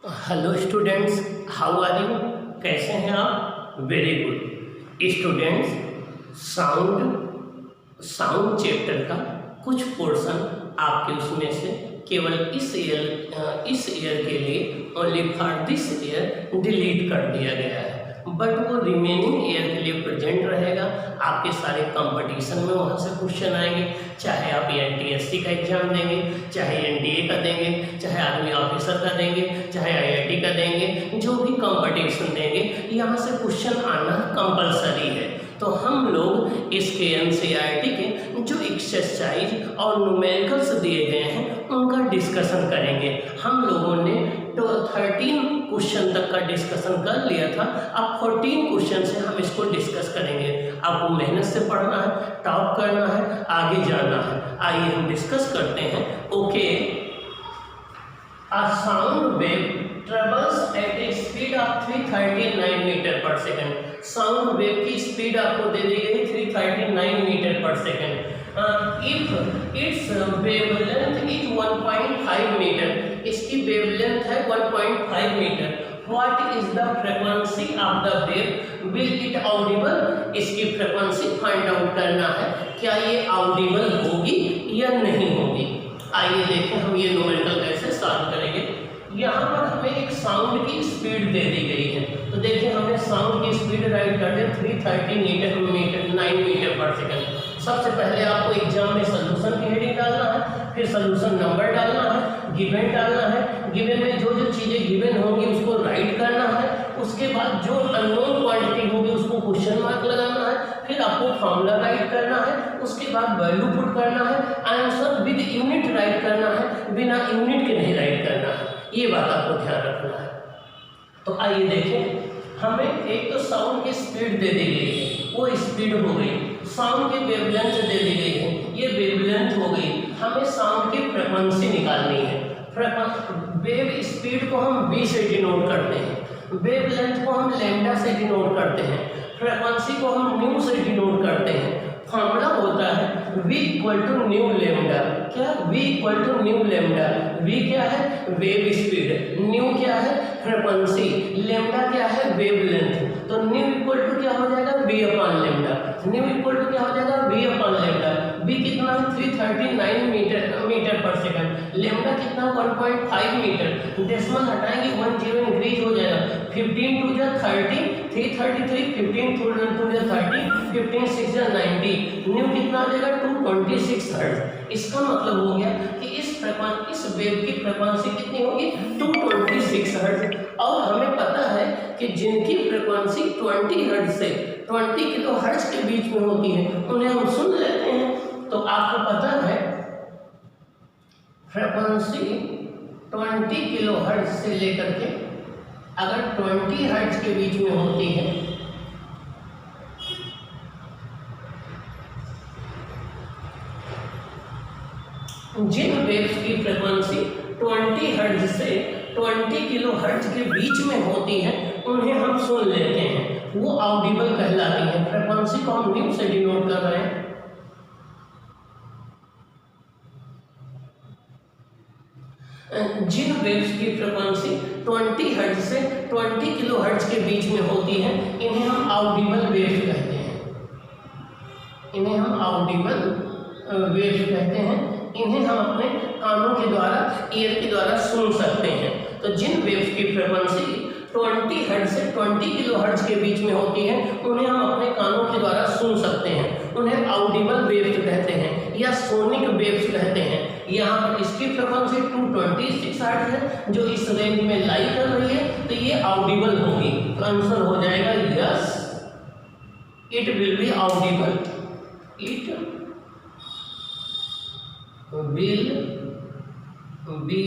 Hello students, how are you? कैसे हैं आप? Very good students. Sound chapter का कुछ पोर्शन आपके उसमें से केवल इस ईयर के लिए only for this year delete कर दिया गया है, बट वो रिमेनिंग ईयर के लिए प्रेजेंट रहेगा। आपके सारे कंपटीशन में वहाँ से क्वेश्चन आएंगे, चाहे आप एनटीएससी का एग्जाम देंगे, चाहे एनडीए का देंगे, चाहे आर्मी ऑफिसर का देंगे, चाहे आईआईटी का देंगे, जो भी कंपटीशन देंगे यहाँ से क्वेश्चन आना कंपलसरी है। तो हम लोग इसके एनसीईआरटी के जो एक्सरसाइज और न्यूमेरिकल्स दिए गए हैं उनका डिस्कशन करेंगे। हम लोगों ने 13 क्वेश्चन तक का डिस्कशन कर लिया था, अब 14 क्वेश्चन से हम इसको डिस्कस करेंगे। आपको मेहनत से पढ़ना है, टॉप करना है, आगे जाना है। आइए हम डिस्कस करते हैं। Okay, a sound wave travels at a speed of 339 metre per second. Sound wave की स्पीड आपको दे दी गई 339 metre per second. If its wavelength is 1.5 metre, इसकी वेवलेंथ है 1.5 metre. What is the frequency of the wave? Will it audible? इसकी frequency find out करना है, क्या ये ऑडिबल होगी या नहीं होगी। आइए देखें हम ये न्यूमेरिकल कैसे सॉल्व करेंगे। यहाँ पर हमें एक साउंड की स्पीड दे दी गई है, तो देखिए हमें साउंड की स्पीड राइट कर दे 339 मीटर पर सेकंड। सबसे पहले आपको एग्जाम में सोल्यूशन की हेडिंग डालना है, फिर सोल्यूशन नंबर डालना है, गिवन डालना है। गिवन में जो जो चीज़ें गिवन होंगी उसको राइट करना है। उसके बाद जो अननोन क्वांटिटी होगी उसको क्वेश्चन मार्क लगाना है, फिर आपको फॉर्मूला राइट करना है। उसके बाद वैल्यू पुट करना है, आंसर विद यूनिट राइट करना है, बिना यूनिट के नहीं राइट करना है। ये बात आपको ध्यान रखना है। तो आइए देखें, हमें एक तो साउंड की स्पीड दे दी गई है, वो स्पीड हो गई। साउंड की वेवलेंथ दे दी गई है, ये वेवलेंथ हो गई। हमें साउंड की फ्रीक्वेंसी निकालनी है। वेव स्पीड को हम v से डिनोट करते हैं, वेवलेंथ को हम लैम्डा से डिनोट करते हैं, फ्रीक्वेंसी को हम न्यू से डिनोट करते हैं। फॉर्मूला होता है v equal to nu lambda. क्या? v equal to nu lambda. v क्या है? Wave speed. न्यू क्या है? फ्रीक्वेंसी। लैम्डा क्या है? वेवलेंथ। तो न्यू इक्वल टू क्या हो जाएगा? v upon lambda. Nu equal to क्या हो जाएगा? v upon lambda. v कितना है? 339 मीटर पर सेकंड। लैम्डा कितना? 1.5 मीटर। डेसिमल हटाएंगे 1 0 इंक्रीज हो जाएगा। 15 टू जा 30, 333, 15 टू जा 30, 15 6 जा 90। न्यू कितना आ जाएगा? 226 हर्ट्ज। इसका मतलब हो गया कि इस वेव की फ्रीक्वेंसी कितनी होगी? 226 हर्ट्ज। और हमें पता है कि जिनकी फ्रीक्वेंसी 20 हर्ट्ज से 20 किलो हर्ट्ज के बीच में होती है उन्हें हम सुन लेते हैं। तो आपको पता है फ्रीक्वेंसी 20 किलो हर्ट्ज से लेकर के अगर 20 हर्ट्ज के बीच में होती है जिन वेव्स की फ्रीक्वेंसी 20 हर्ट्ज से 20 किलो हर्ट्ज के बीच में होती है उन्हें हम सुन लेते हैं, वो ऑडिबल कहलाती है। फ्रीक्वेंसी को हम न्यू से डिनोट कर रहे हैं। जिन वेव्स की फ्रीक्वेंसी 20 हर्ट्ज से 20 किलो हर्ट्ज के बीच में होती है इन्हें हम ऑडिबल वेव्स कहते हैं। इन्हें हम ऑडिबल वेव्स कहते हैं। इन्हें हम अपने कानों के द्वारा, ईयर के द्वारा सुन सकते हैं। तो जिन वेव्स की फ्रीक्वेंसी 20 हर्ट्ज से 20 किलो हर्ट्ज के बीच में होती है उन्हें हम अपने कानों के द्वारा सुन सकते हैं, उन्हें ऑडिबल वेव्स कहते हैं या सोनिक वेव्स कहते हैं। यहाँ पर इसकी फ्रीक्वेंसी 226 हर्ट्ज है जो इस रेंज में लाई कर रही है, तो ये ऑडिबल होगी। तो आंसर हो जाएगा yes, it will be audible. It will be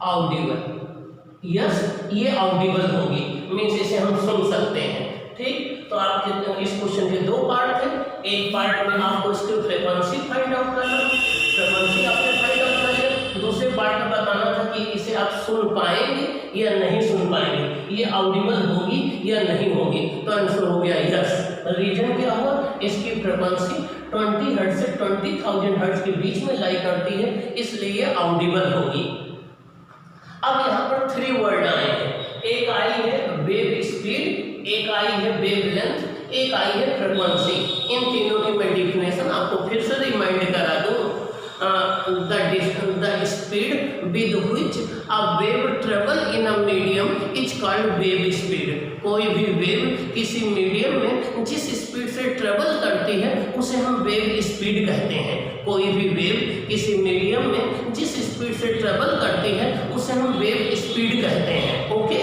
audible. Yes, ये ऑडिबल होगी, मीन्स इसे हम सुन सकते हैं। ठीक, तो आपके इस क्वेश्चन के दो पार्ट थे। एक पार्ट में आपको इसकी फ्रीक्वेंसी फाइंड आउट करना, फ्रीक्वेंसी आपने फाइंड आउट कर लिया। दूसरे पार्ट में बताना था कि इसे आप सुन पाएंगे या नहीं सुन पाएंगे, ये ऑडिबल होगी या नहीं होगी। तो आंसर हो गया यस। रीजन क्या हुआ? इसकी फ्रीक्वेंसी 20 हर्ट्ज से 20,000 हर्ट्ज के बीच में लाई करती है, इसलिए ऑडिबल होगी। अब यहाँ पर 3 वर्ड आए हैं, एक आई है वेव स्पीड, एक आई है वेव लेंथ, एक आई है फ्रीक्वेंसी। इन तीनों की मैं डिफिनेशन आपको फिर से रिमाइंड करा दूँ। The speed with which a wave travel in a medium is called wave speed। कोई भी वेव किसी मीडियम में जिस स्पीड से ट्रेवल करती है उसे हम वेव स्पीड कहते हैं। कोई भी वेव किसी मीडियम में जिस स्पीड से ट्रेवल करती है उसे हम वेव स्पीड कहते हैं। ओके,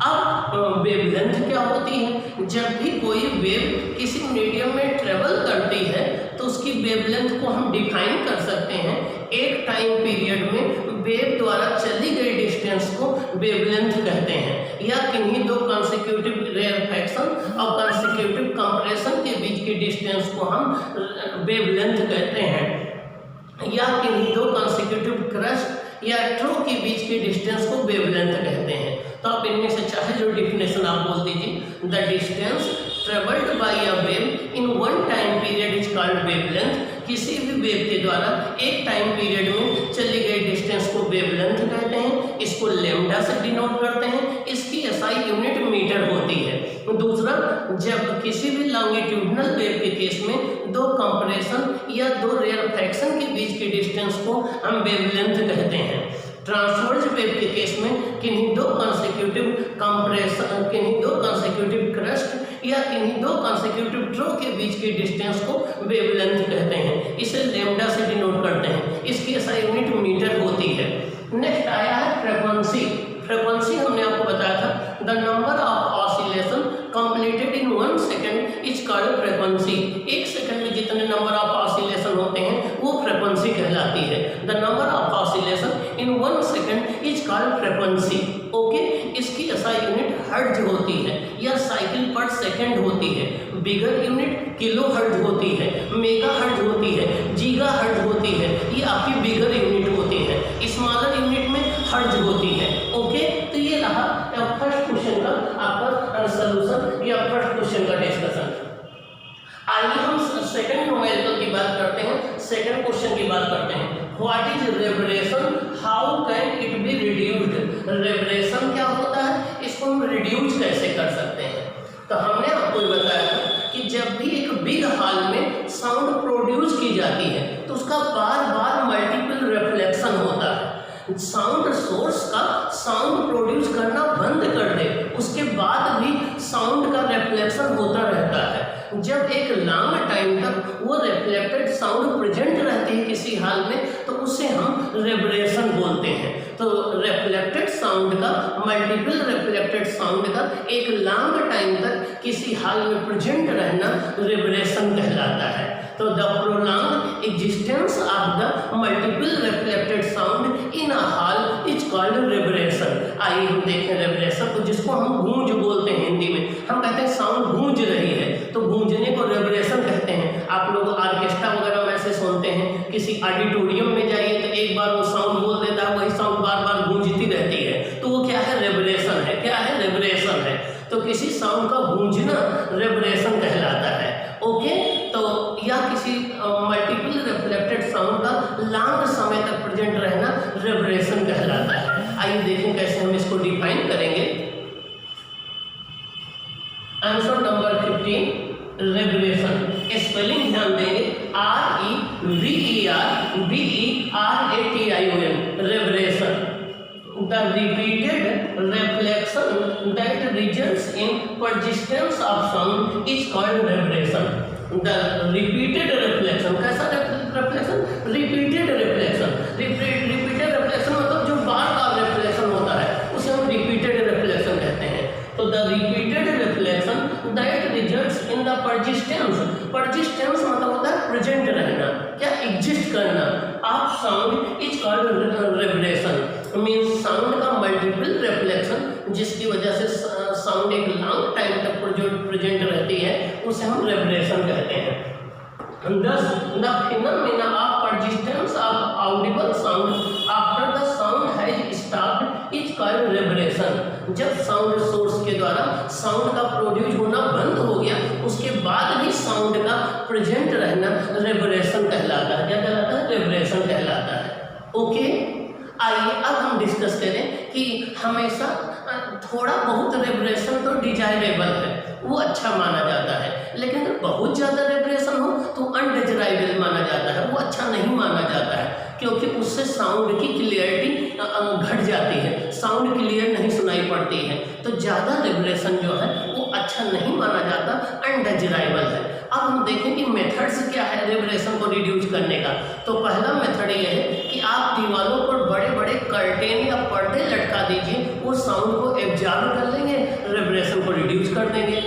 अब वेवलेंथ क्या होती है? जब भी कोई वेव किसी मीडियम में ट्रेवल करती है तो उसकी वेवलेंथ को हम डिफाइन कर सकते हैं। एक टाइम पीरियड में वेव द्वारा चली गई डिस्टेंस को वेवलेंथ कहते हैं, या किन्हीं दो कॉन्सेक्यूटिव रेयरफैक्शन और कॉन्सेक्यूटिव कंप्रेशन के बीच की डिस्टेंस को हम वेवलेंथ कहते हैं, या किन्हीं दो कॉन्सेक्यूटिव क्रस्ट या ट्रो के बीच की डिस्टेंस को वेवलेंथ कहते हैं। तो आप इनमें से चाहे जो डिफिनेशन आप बोल दीजिए। The distance travelled by a wave in one time period is called wavelength. किसी भी वेव के द्वारा एक टाइम पीरियड में चली गई डिस्टेंस को वेवलेंथ कहते हैं। इसको लैम्डा से डिनोट करते हैं। इसकी एसआई यूनिट मीटर होती है। दूसरा, जब किसी भी लॉन्गिट्यूडनल वेव के केस में दो कंप्रेशन या दो रेयरफैक्शन के बीच की डिस्टेंस को हम वेवलेंथ कहते हैं। ट्रांसवर्स वेव के केस में किन्हीं दो कॉन्सेक्यूटिव कंप्रेशन, किन्हीं दो कॉन्सेक्यूटिव क्रस्ट या किन्हीं दो कॉन्सेक्यूटिव ट्रो के बीच की डिस्टेंस को वेवलेंथ कहते हैं। इसे लैम्डा से डिनोट करते हैं। इसकी एसआई यूनिट मीटर होती है। नेक्स्ट आया है फ्रीक्वेंसी। फ्रीक्वेंसी हमने आपको बताया था the number of oscillation completed in 1 second is called frequency. 1 second में जितने नंबर ऑफ ऑसिलेशन होते हैं वो फ्रीक्वेंसी कहलाती है। The number of oscillation in 1 second is called frequency. Okay, इसकी एसआई यूनिट हर्ट्ज होती है या साइकिल पर सेकंड होती है। बिगर यूनिट किलो हर्ट्ज होती है, मेगा हर्ट्ज होती है, गीगा हर्ट्ज होती है। ये आपकी बिगर यूनिट होती है। स्मॉलर यूनिट में हर्ट्ज होती है। ओके, तो ये रहा फर्स्ट क्वेश्चन का आपका सॉल्यूशन या फर्स्ट क्वेश्चन का डिस्कशन। आइए हम सेकंड न्यूमेरिकल की बात करते हैं। सेकंड क्वेश्चन की बात करते हैं। What is reverberation, how can it be reduced. Reverberation क्या होता है, इसको हम रिड्यूस कैसे कर सकते हैं? तो हमने आपको बताया था कि जब भी एक बिग हॉल में साउंड प्रोड्यूस की जाती है तो उसका बार बार मल्टीपल रिफ्लेक्शन होता है। साउंड सोर्स का साउंड प्रोड्यूस करना बंद कर दे उसके बाद भी साउंड का रिफ्लेक्शन होता रहता है। जब एक लॉन्ग टाइम तक वो रिफ्लेक्टेड साउंड प्रेजेंट रहती है किसी हॉल में तो उसे हम रेवरेशन बोलते हैं। तो रिफ्लेक्टेड साउंड का, मल्टीपल रिफ्लेक्टेड साउंड का एक लॉन्ग टाइम तक किसी हॉल में प्रेजेंट रहना रेवरेशन कहलाता है। तो the prolong existence of the multiple reflected sound in a hall is called reverberation. आइए हम देखें रेवरेशन को, जिसको हम गूंज बोलते हैं हिंदी में। हम कहते हैं साउंड गूंज रही है तो गूंजने को रेवरेशन कहते हैं। आप लोग ऑर्केस्ट्रा वगैरह में ऐसे सुनते हैं, किसी ऑडिटोरियम में जाइए तो एक बार वो साउंड बोल देता है, वही साउंड बार बार गूंजती रहती है, तो वो क्या है, रेवरेशन है। क्या है, रेवरेशन है। तो किसी साउंड का गूंजना रेवरेशन कहलाता है। ओके, तो या किसी मल्टीपल रिफ्लेक्टेड साउंड का लॉन्ग समय तक प्रेजेंट रहना रेवरेशन कहलाता है। आइए देखें कैसे हम इसको डिफाइन करेंगे। Answer number 15, रेवरेशन। स्पेलिंग ध्यान देंगे, REVERBERATION, रेवरेशन। The repeated reflection that results in persistence of sound is called reverberation. The repeated reflection, कैसा reflection? Repeated reflection. Repeated reflection मतलब जो बार बार reflection होता है उसे हम repeated reflection कहते हैं। तो the repeated reflection that results in the persistence, persistence मतलब होता है present रहना, क्या exist करना of sound is called reverberation। Means sound का मल्टीपल रिफ्लेक्शन जिसकी वजह से साउंड एक लॉन्ग टाइम तक जो प्रेजेंट रहती है उसे हम रेवरेशन कहते हैं। Thus, the phenomena of persistence of audible sound after the sound has stopped is called reverberation। जब साउंड सोर्स के द्वारा साउंड का प्रोड्यूस होना बंद हो गया उसके बाद भी साउंड का प्रेजेंट रहना रेवरेशन कहलाता है। क्या कहलाता है? रेवरेशन कहलाता है। ओके, आइए अब हम डिस्कस करें कि हमेशा थोड़ा बहुत रेवरेशन तो डिजायरेबल है, वो अच्छा माना जाता है, लेकिन अगर बहुत ज़्यादा रेवरेशन हो तो अनडिजायरेबल माना जाता है, वो अच्छा नहीं माना जाता है, क्योंकि उससे साउंड की क्लियरिटी घट जाती है, साउंड क्लियर नहीं सुनाई पड़ती है। तो ज़्यादा रेवरेशन जो है वो अच्छा नहीं माना जाता, अनडिजायरेबल है। अब हम देखें कि मेथड्स क्या है रेवरेशन को रिड्यूस करने का। तो पहला मेथड ये है कि आप दीवारों पर बड़े बड़े कर्टेन या पर्दे लटका दीजिए, वो साउंड को एब्जॉर्ब कर लेंगे, रेवरेशन को रिड्यूस कर देंगे।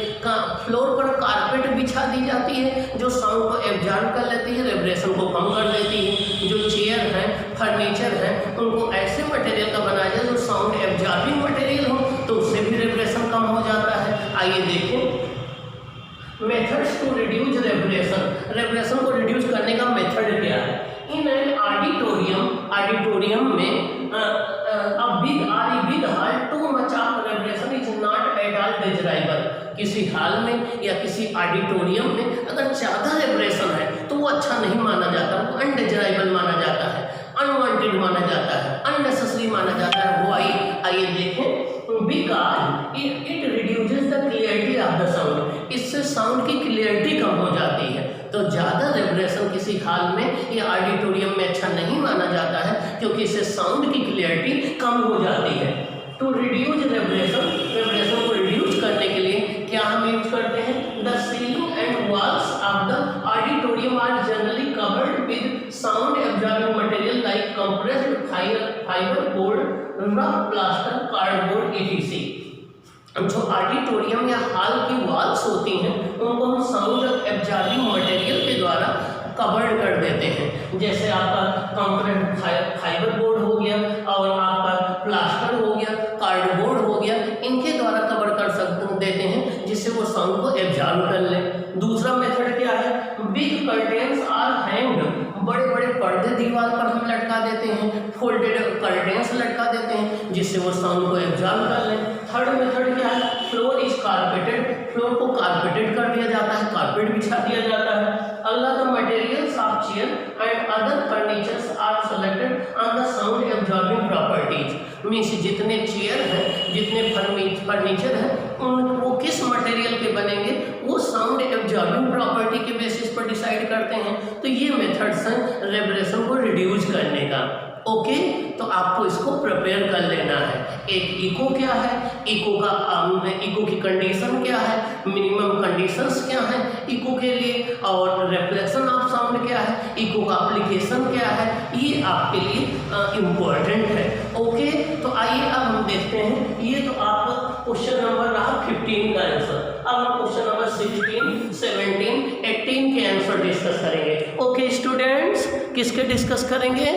फ्लोर पर कारपेट बिछा दी जाती है जो साउंड को एब्जॉर्ब कर लेती है, रेवरेशन को कम कर देती है। जो चेयर है, फर्नीचर है, उनको ऐसे मटेरियल का बनाया जाए जो साउंड एब्जॉर्बिंग मटेरियल हो, तो उससे भी रेवरेशन कम हो जाता है। आइए देखें मेथड्स टू रिड्यूस रेवरेशन। रेवरेशन को रिड्यूस करने का मेथड क्या है। इन एन ऑडिटोरियम में a big hall too much of reverberation is not at all desirable। किसी हॉल में या किसी ऑडिटोरियम में अगर ज़्यादा रेवरेशन है तो वो अच्छा नहीं माना जाता, वो अनडिजायरेबल माना जाता है, अनवांटेड माना जाता है, अननेसेसरी माना जाता है। वो आइए देखें because it reduces the clarity of the sound. इससे साउंड की क्लियरिटी कम हो जाती है। तो ज़्यादा रेवरेशन किसी हॉल में या ऑडिटोरियम में अच्छा नहीं माना जाता है, क्योंकि इससे साउंड की क्लियरिटी कम हो जाती है। टू रिड्यूस रेवरेशन को रिड्यूस करने के लिए क्या हम यूज करते हैं। The ceiling and walls of the auditorium are generally covered with sound absorbing material like compressed fibre board, rough plaster, cardboard etc। जो ऑडिटोरियम या हॉल की वॉल्स होती हैं उनको हम साउंड एब्जॉर्बिंग मटेरियल के द्वारा कवर्ड कर देते हैं। जैसे आपका कंप्रेस्ड फाइबर बोर्ड हो गया और आपका प्लास्टर हो गया, कार्डबोर्ड हो गया, इनके द्वारा कवर कर देते हैं जिससे वो साउंड को एब्जॉर्ब कर ले। दूसरा मेथड क्या है। Big curtains are hanged. बड़े बड़े पर्दे दीवार पर हम लटका देते हैं, फोल्डेड कर्टेन्स लटका देते हैं जिससे वो साउंड को एब्जॉर्ब कर लें। थर्ड मेथड क्या है। Floor is carpeted. फ्लोर को कारपेटेड कर दिया जाता है, कारपेट बिछा दिया जाता है। अल्लाह the materials of chair and other furnitures are selected on the sound absorbing properties. Means जितने चेयर हैं, जितने फर्नीचर हैं, वो किस मटेरियल के बनेंगे वो साउंड एब्जॉर्बिंग प्रॉपर्टी के बेसिस पर डिसाइड करते हैं। तो ये मेथड्स हैं रेवरेशन को रिड्यूस करने का। ओके, तो आपको इसको प्रिपेयर कर लेना है। एक इको क्या है, इको की कंडीशन क्या है, मिनिमम कंडीशंस क्या है इको के लिए, और रिफ्लेक्शन ऑफ साउंड क्या है, इको का एप्लीकेशन क्या है, ये आपके लिए इम्पोर्टेंट है। ओके, तो आइए अब हम देखते हैं। ये तो आपका क्वेश्चन नंबर रहा 15 का आंसर। अब हम क्वेश्चन नंबर 16, 17, 18 के आंसर डिस्कस करेंगे। ओके स्टूडेंट्स, किसके डिस्कस करेंगे।